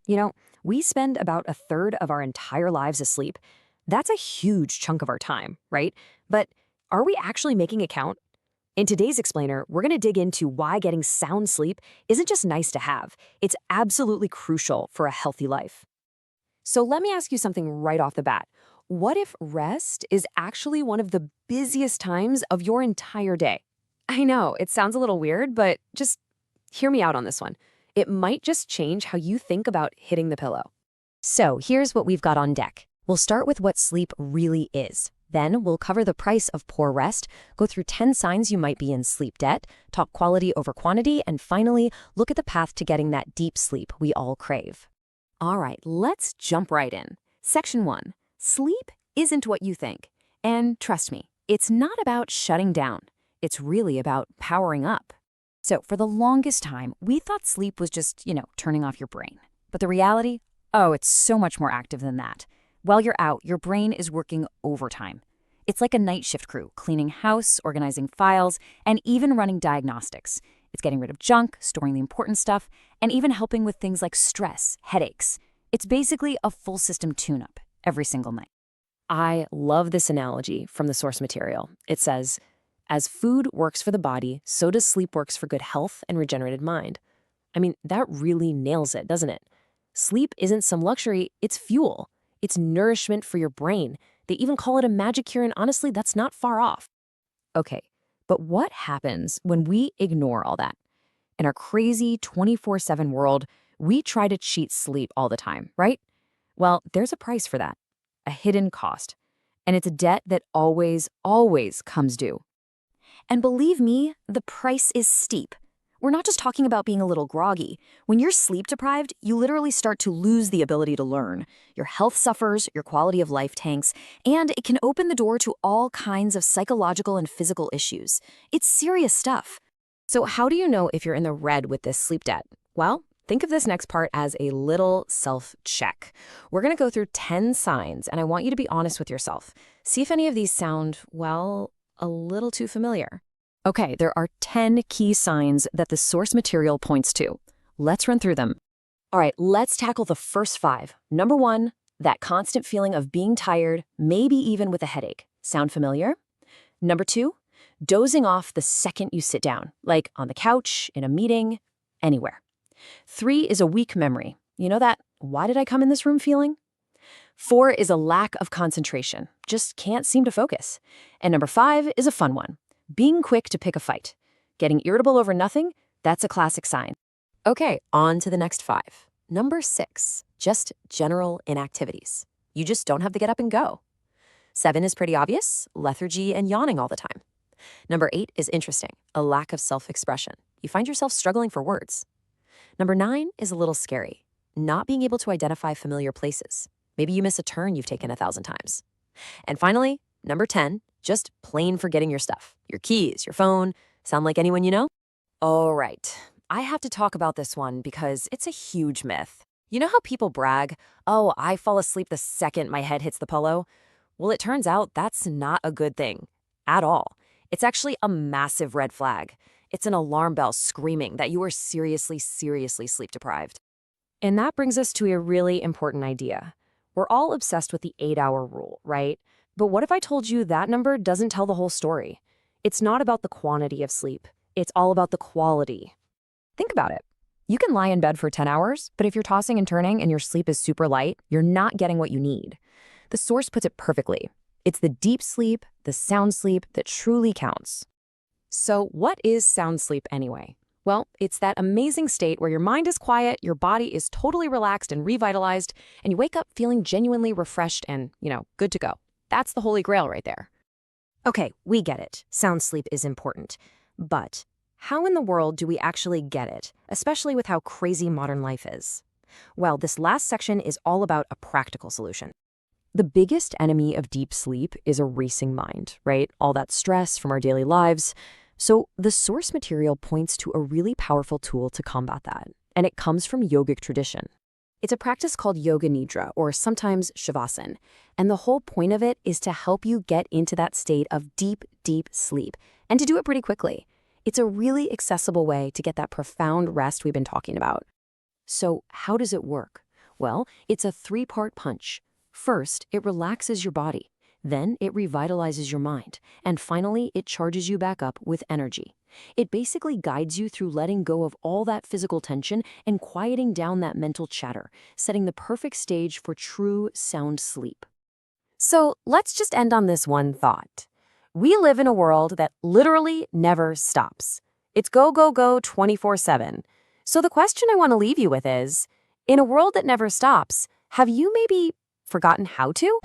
You know, we spend about a third of our entire lives asleep. That's a huge chunk of our time, right? But are we actually making it count? In today's explainer, we're going to dig into why getting sound sleep isn't just nice to have, it's absolutely crucial for a healthy life. So let me ask you something right off the bat. What if rest is actually one of the busiest times of your entire day? I know, it sounds a little weird, but just hear me out on this one. It might just change how you think about hitting the pillow. So here's what we've got on deck. We'll start with what sleep really is. Then we'll cover the price of poor rest, go through 10 signs you might be in sleep debt, talk quality over quantity, and finally, look at the path to getting that deep sleep we all crave. All right, let's jump right in. Section 1. Sleep isn't what you think. And trust me, it's not about shutting down. It's really about powering up. So for the longest time, we thought sleep was just, turning off your brain. But the reality? Oh, it's so much more active than that. While you're out, your brain is working overtime. It's like a night shift crew, cleaning house, organizing files, and even running diagnostics. It's getting rid of junk, storing the important stuff, and even helping with things like stress, headaches. It's basically a full system tune-up every single night. I love this analogy from the source material. It says, as food works for the body, so does sleep works for good health and regenerated mind. I mean, that really nails it, doesn't it? Sleep isn't some luxury, it's fuel. It's nourishment for your brain. They even call it a magic cure, and honestly, that's not far off. Okay, but what happens when we ignore all that? In our crazy 24/7 world, we try to cheat sleep all the time, right? Well, there's a price for that, a hidden cost. And it's a debt that always, always comes due. And believe me, the price is steep. We're not just talking about being a little groggy. When you're sleep deprived, you literally start to lose the ability to learn. Your health suffers, your quality of life tanks, and it can open the door to all kinds of psychological and physical issues. It's serious stuff. So how do you know if you're in the red with this sleep debt? Well, think of this next part as a little self-check. We're going to go through 10 signs, and I want you to be honest with yourself. See if any of these sound, well, a little too familiar. Okay, there are 10 key signs that the source material points to. Let's run through them. All right, let's tackle the first 5. Number 1, that constant feeling of being tired, maybe even with a headache. Sound familiar? Number 2, dozing off the second you sit down, like on the couch, in a meeting, anywhere. 3 is a weak memory. You know that, why did I come in this room feeling? 4 is a lack of concentration, just can't seem to focus. And number 5 is a fun one. Being quick to pick a fight. Getting irritable over nothing, that's a classic sign. Okay, on to the next 5. Number 6, just general inactivities. You just don't have to get up and go. 7 is pretty obvious, lethargy and yawning all the time. Number 8 is interesting, a lack of self-expression. You find yourself struggling for words. Number 9 is a little scary, not being able to identify familiar places. Maybe you miss a turn you've taken 1,000 times. And finally, number 10, just plain forgetting your stuff. Your keys, your phone. Sound like anyone you know? All right. I have to talk about this one because it's a huge myth. You know how people brag, oh, I fall asleep the second my head hits the pillow? Well, it turns out that's not a good thing at all. It's actually a massive red flag. It's an alarm bell screaming that you are seriously, seriously sleep deprived. And that brings us to a really important idea. We're all obsessed with the 8-hour rule, right? But what if I told you that number doesn't tell the whole story? It's not about the quantity of sleep. It's all about the quality. Think about it. You can lie in bed for 10 hours, but if you're tossing and turning and your sleep is super light, you're not getting what you need. The source puts it perfectly. It's the deep sleep, the sound sleep that truly counts. So what is sound sleep anyway? Well, it's that amazing state where your mind is quiet, your body is totally relaxed and revitalized, and you wake up feeling genuinely refreshed and, good to go. That's the holy grail right there. Okay, we get it. Sound sleep is important. But how in the world do we actually get it, especially with how crazy modern life is? Well, this last section is all about a practical solution. The biggest enemy of deep sleep is a racing mind, right? All that stress from our daily lives. So the source material points to a really powerful tool to combat that, and it comes from yogic tradition. It's a practice called yoga nidra, or sometimes shavasana, and the whole point of it is to help you get into that state of deep, deep sleep, and to do it pretty quickly. It's a really accessible way to get that profound rest we've been talking about. So how does it work? Well, it's a three-part punch. First, it relaxes your body. Then it revitalizes your mind. And finally, it charges you back up with energy. It basically guides you through letting go of all that physical tension and quieting down that mental chatter, setting the perfect stage for true sound sleep. So let's just end on this one thought. We live in a world that literally never stops. It's go, go, go 24/7. So the question I want to leave you with is, in a world that never stops, have you maybe forgotten how to?